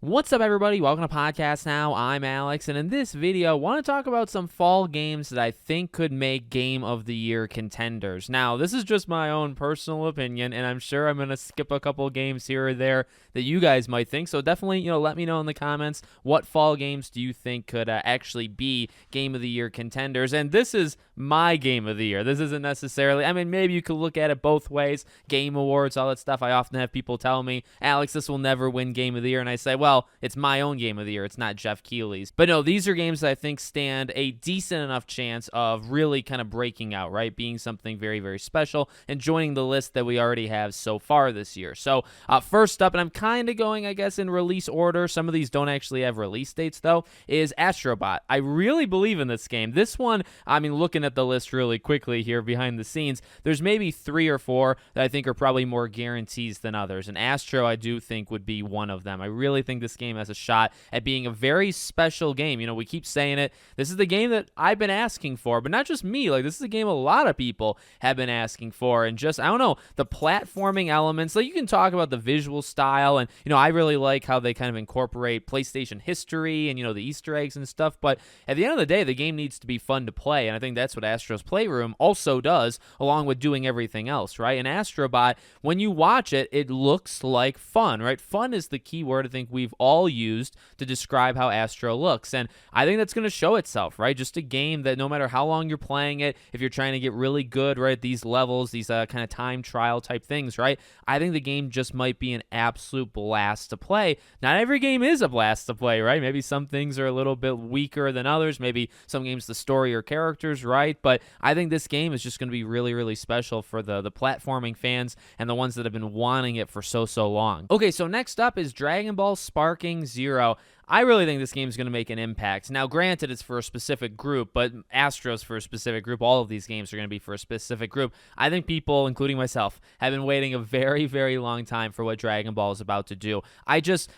What's up, everybody? Welcome to Podcast Now. I'm Alex, and in this video, I want to talk about some fall games that I think could make Game of the Year contenders. Now, this is just my own personal opinion, and I'm sure I'm going to skip a couple games here or there that you guys might think. So definitely, let me know in the comments what fall games do you think could actually be Game of the Year contenders. And this is my Game of the Year. This isn't necessarily, maybe you could look at it both ways. Game awards, all that stuff. I often have people tell me, Alex, this will never win Game of the Year. And I say, well, it's my own Game of the Year. It's not Jeff Keighley's. But no, these are games that I think stand a decent enough chance of really kind of breaking out, right? Being something very, very special and joining the list that we already have so far this year. So first up, and I'm kind of going, I guess, in release order. Some of these don't actually have release dates, though, is Astro Bot. I really believe in this game. This one, looking at the list really quickly here behind the scenes, there's maybe 3 or 4 that I think are probably more guarantees than others. And Astro, I do think, would be one of them. I really think this game has a shot at being a very special game. We keep saying it. This is the game that I've been asking for, but not just me. This is a game a lot of people have been asking for. And just, I don't know, the platforming elements. You can talk about the visual style, and, I really like how they kind of incorporate PlayStation history and, the Easter eggs and stuff. But at the end of the day, the game needs to be fun to play. And I think that's what Astro's Playroom also does, along with doing everything else, right? And Astro Bot, when you watch it, it looks like fun, right? Fun is the key word I think we've all used to describe how Astro looks. And I think that's going to show itself, right? Just a game that no matter how long you're playing it, if you're trying to get really good, right, these levels, these kind of time trial type things, right? I think the game just might be an absolute blast to play. Not every game is a blast to play, right? Maybe some things are a little bit weaker than others. Maybe some games, the story or characters, right? But I think this game is just going to be really, really special for the platforming fans and the ones that have been wanting it for so long. Okay, so next up is Dragon Ball Sparking Zero. I really think this game is going to make an impact. Now, granted, it's for a specific group, but Astro's for a specific group. All of these games are going to be for a specific group. I think people, including myself, have been waiting a very, very long time for what Dragon Ball is about to do.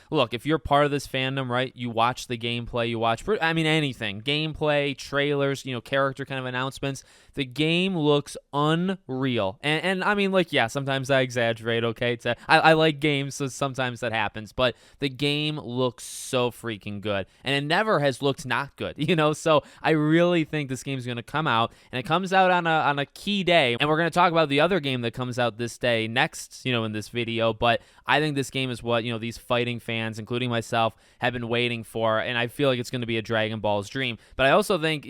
Look, if you're part of this fandom, right, you watch the gameplay, you watch, anything. Gameplay, trailers, character kind of announcements. The game looks unreal. And yeah, sometimes I exaggerate, okay? I like games, so sometimes that happens. But the game looks so freaking good, and it never has looked not good, so I really think this game's going to come out, and it comes out on a key day, and we're going to talk about the other game that comes out this day next, in this video. But I think this game is what, these fighting fans, including myself, have been waiting for, and I feel like it's going to be a Dragon Ball's dream. But I also think,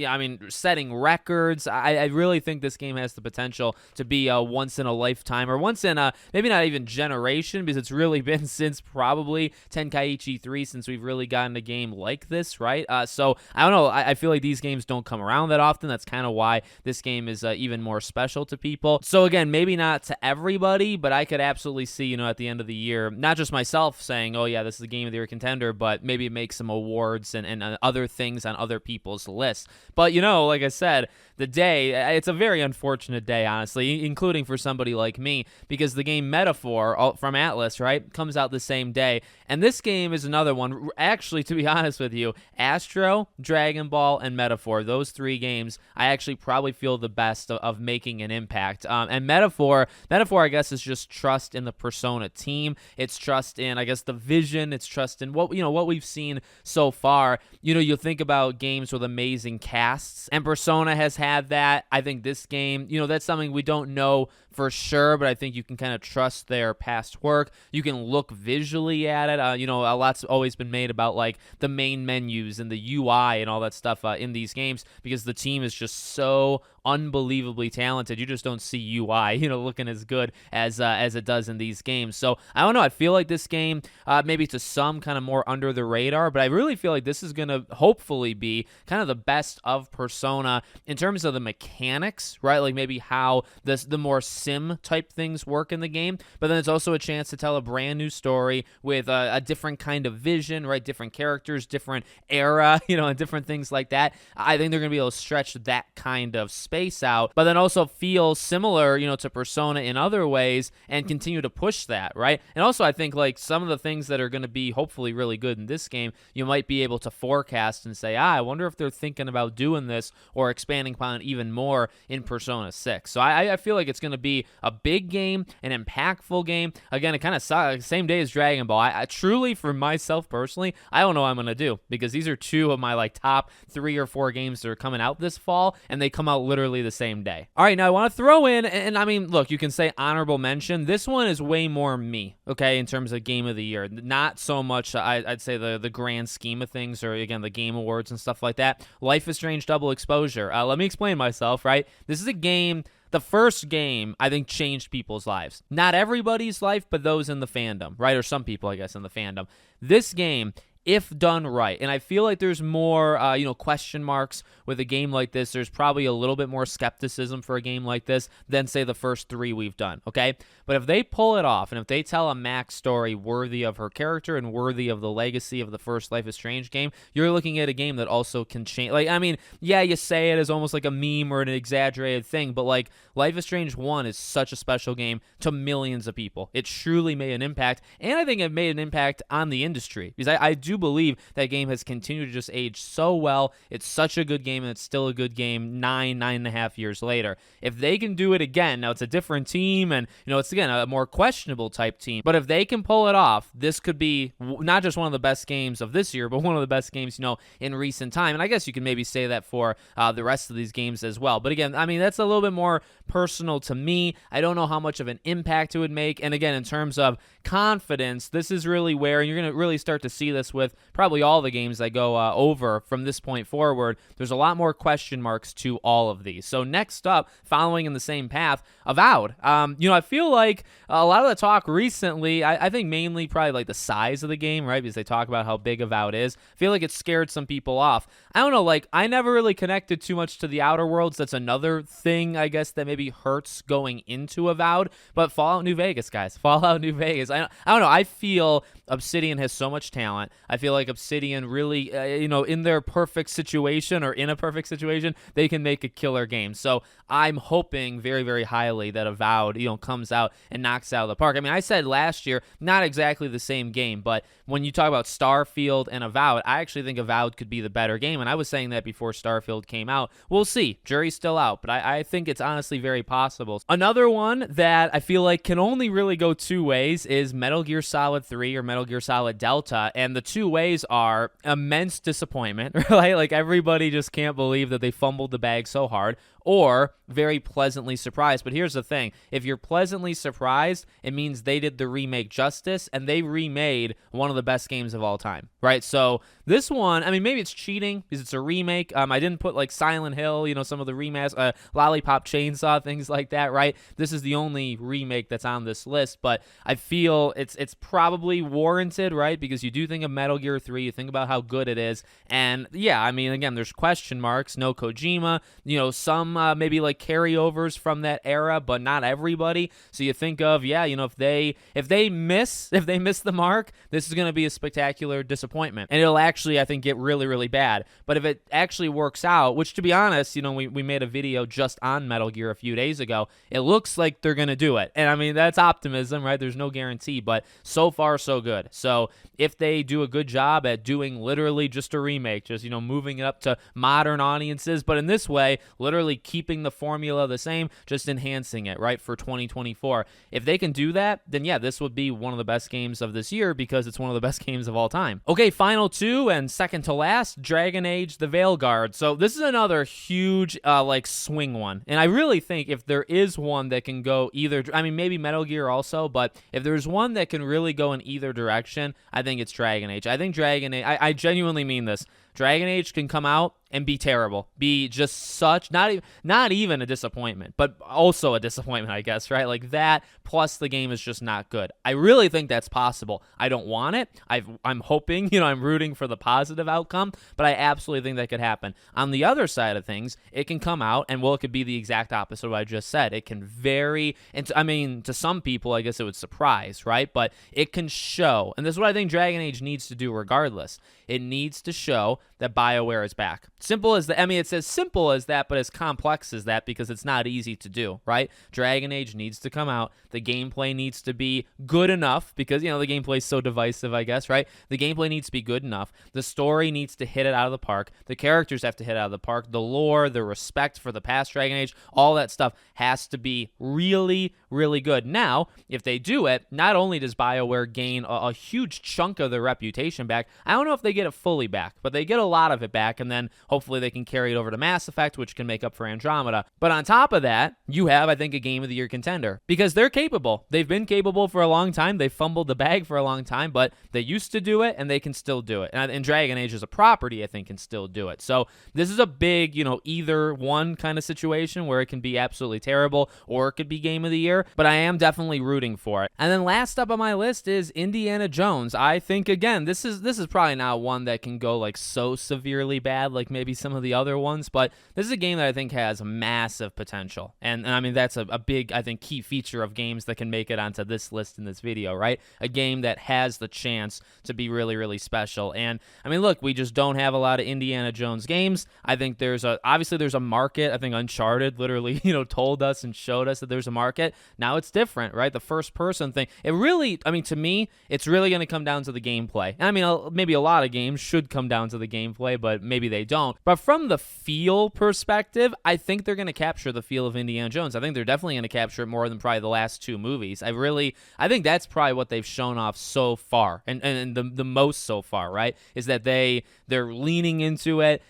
setting records, I really think this game has the potential to be a once in a lifetime, or once in a, maybe not even generation, because it's really been since probably Tenkaichi 3 since we've really gotten a game like this, right? So I don't know. I feel like these games don't come around that often. That's kind of why this game is even more special to people. So again, maybe not to everybody, but I could absolutely see, at the end of the year, not just myself saying, oh yeah, this is a Game of the Year contender, but maybe make some awards and other things on other people's lists. But like I said, the day, it's a very unfortunate day, honestly, including for somebody like me, because the game Metaphor from Atlas, right, comes out the same day. And this game is another one. Actually, to be honest with you, Astro, Dragon Ball, and Metaphor, those 3 games, I actually probably feel the best of making an impact. And Metaphor, I guess, is just trust in the Persona team. It's trust in, I guess, the vision. It's trust in what we've seen so far. You'll think about games with amazing casts, and Persona has had that. I think this game, that's something we don't know for sure, but I think you can kind of trust their past work. You can look visually at it. A lot's always been made about the main menus and the UI and all that stuff in these games, because the team is just so unbelievably talented. You just don't see UI, looking as good as it does in these games. So I don't know. I feel like this game, maybe to some, kind of more under the radar, but I really feel like this is going to hopefully be kind of the best of Persona in terms of the mechanics, right? Maybe how the more sim type things work in the game, but then it's also a chance to tell a brand new story with a different kind of vision, right? Different characters, different era, and different things like that. I think they're going to be able to stretch that kind of space space out, but then also feel similar, to Persona in other ways and continue to push that, right? And also I think like some of the things that are going to be hopefully really good in this game, you might be able to forecast and say, I wonder if they're thinking about doing this or expanding upon it even more in Persona 6. So I feel like it's going to be a big game, an impactful game. Again, it kind of sucks. Same day as Dragon Ball. I truly, for myself personally, I don't know what I'm going to do, because these are two of my like top 3 or 4 games that are coming out this fall, and they come out literally the same day. All right, now I want to throw in, and I mean, look, you can say honorable mention. This one is way more me, okay, in terms of game of the year. Not so much, I'd say, the grand scheme of things, or again, the game awards and stuff like that. Life is Strange Double Exposure. Let me explain myself, right? This is a game, the first game, I think, changed people's lives. Not everybody's life, but those in the fandom, right? Or some people, I guess, in the fandom. This game, if done right, and I feel like there's more, question marks with a game like this. There's probably a little bit more skepticism for a game like this than, say, the first 3 we've done, okay? But if they pull it off, and if they tell a Max story worthy of her character and worthy of the legacy of the first Life is Strange game, you're looking at a game that also can change. Like, I mean, yeah, you say it as almost like a meme or an exaggerated thing, but like, Life is Strange 1 is such a special game to millions of people. It truly made an impact, and I think it made an impact on the industry, because I do believe that game has continued to just age so well. It's such a good game, and it's still a good game 9.5 years later. If they can do it again, now it's a different team, and it's again a more questionable type team, but if they can pull it off, this could be not just one of the best games of this year, but one of the best games in recent time. And I guess you can maybe say that for the rest of these games as well. But again, I mean, that's a little bit more personal to me. I don't know how much of an impact it would make. And again, in terms of confidence, this is really where you're going to really start to see this with probably all the games that go over from this point forward. There's a lot more question marks to all of these. So next up, following in the same path, Avowed. I feel like a lot of the talk recently, I think mainly probably like the size of the game, right? Because they talk about how big Avowed is. I feel like it scared some people off. I don't know, like, I never really connected too much to the Outer Worlds. That's another thing, I guess, that maybe hurts going into Avowed. But Fallout New Vegas, guys. Fallout New Vegas. I don't know. I feel Obsidian has so much talent. I feel like Obsidian really, in their perfect situation or in a perfect situation, they can make a killer game. So I'm hoping very, very highly that Avowed, comes out and knocks it out of the park. I mean, I said last year, not exactly the same game, but when you talk about Starfield and Avowed, I actually think Avowed could be the better game, and I was saying that before Starfield came out. We'll see. Jury's still out, but I think it's honestly very possible. Another one that I feel like can only really go 2 ways is Metal Gear Solid 3 or Metal Gear Solid Delta, and the 2 ways are immense disappointment, right? Like, everybody just can't believe that they fumbled the bag so hard, or very pleasantly surprised. But here's the thing. If you're pleasantly surprised, it means they did the remake justice, and they remade one of the best games of all time, right? So this one, I mean, maybe it's cheating because it's a remake. I didn't put like Silent Hill, some of the remakes, Lollipop Chainsaw, things like that, right? This is the only remake that's on this list, but I feel it's probably warranted, right? Because you do think of Metal Gear 3, you think about how good it is, and yeah, I mean, again, there's question marks. No Kojima, some maybe like carryovers from that era, but not everybody. So you think of, if they miss the mark, this is going to be a spectacular disappointment, and it'll actually, I think, get really, really bad. But if it actually works out, which to be honest, we made a video just on Metal Gear a few days ago, it looks like they're going to do it. And I mean, that's optimism, right? There's no guarantee, but so far so good. So if they do a good job at doing literally just a remake, just, moving it up to modern audiences, but in this way, literally keeping the formula the same, just enhancing it, right, for 2024. If they can do that, then yeah, this would be one of the best games of this year because it's one of the best games of all time. Okay, final 2 and second to last, Dragon Age the Veilguard. So this is another huge swing one. And I really think if there is one that can go either, I mean, maybe Metal Gear also, but if there's one that can really go in either direction, I think it's Dragon Age. I think Dragon Age, I genuinely mean this. Dragon Age can come out and be terrible, be just such, not even a disappointment, but also a disappointment, I guess, right? Like that, plus the game is just not good. I really think that's possible. I don't want it. I'm hoping, I'm rooting for the positive outcome, but I absolutely think that could happen. On the other side of things, it can come out, and well, it could be the exact opposite of what I just said. It can vary, and to some people, I guess it would surprise, right? But it can show, and this is what I think Dragon Age needs to do regardless. It needs to show that BioWare is back. Simple as that. I mean, it's as simple as that, but as complex as that because it's not easy to do, right? Dragon Age needs to come out. The gameplay needs to be good enough because, the gameplay is so divisive, I guess, right? The gameplay needs to be good enough. The story needs to hit it out of the park. The characters have to hit it out of the park. The lore, the respect for the past Dragon Age, all that stuff has to be really, really good. Now, if they do it, not only does BioWare gain a huge chunk of their reputation back, I don't know if they get it fully back, but they get a lot of it back, and then hopefully they can carry it over to Mass Effect, which can make up for Andromeda. But on top of that, you have, I think, a Game of the Year contender because they're capable. They've been capable for a long time. They fumbled the bag for a long time, but they used to do it, and they can still do it. And Dragon Age as a property, I think, can still do it. So this is a big, either one kind of situation where it can be absolutely terrible or it could be Game of the Year, but I am definitely rooting for it. And then last up on my list is Indiana Jones. I think, again, this is probably not one that can go like so severely bad like maybe some of the other ones, but this is a game that I think has massive potential. And I mean, that's a big, I think, key feature of games that can make it onto this list in this video, right? A game that has the chance to be really, really special. And I mean, look, we just don't have a lot of Indiana Jones games. I think obviously there's a market. I think Uncharted literally, told us and showed us that there's a market. Now it's different, right? The first person thing, it really, I mean, to me, it's really going to come down to the gameplay. And I mean, maybe a lot of games should come down to the gameplay, but maybe they don't. But from the feel perspective, I think they're going to capture the feel of Indiana Jones. I think they're definitely going to capture it more than probably the last two movies. I think that's probably what they've shown off so far, and the most so far, right? Is that they're leaning into it.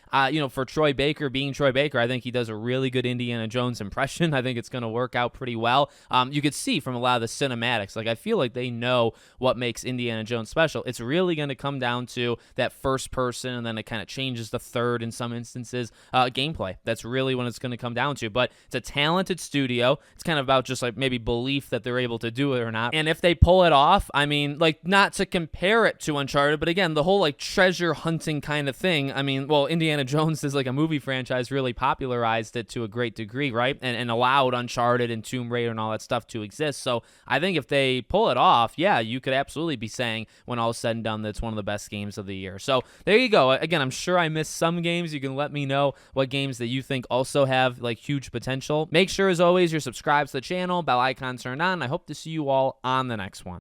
For Troy Baker being Troy Baker, I think he does a really good Indiana Jones impression. I think it's going to work out pretty well. You could see from a lot of the cinematics, like I feel like they know what makes Indiana Jones special. It's really going to come down to that first person, and then it kind of changes the third in some instances. Gameplay. That's really when it's going to come down to. But it's a talented studio. It's kind of about just like maybe belief that they're able to do it or not. And if they pull it off, I mean, like not to compare it to Uncharted, but again, the whole like treasure hunting kind of thing. I mean, well, Indiana Jones is like a movie franchise, really popularized it to a great degree, right? And allowed Uncharted and Tomb Raider and all that stuff to exist. So I think if they pull it off, yeah, you could absolutely be saying when all is said and done that it's one of the best games of the year. So there you go. Again, I'm sure I missed some games. You can let me know what games that you think also have like huge potential. Make sure, as always, you're subscribed to the channel, bell icon turned on. I hope to see you all on the next one.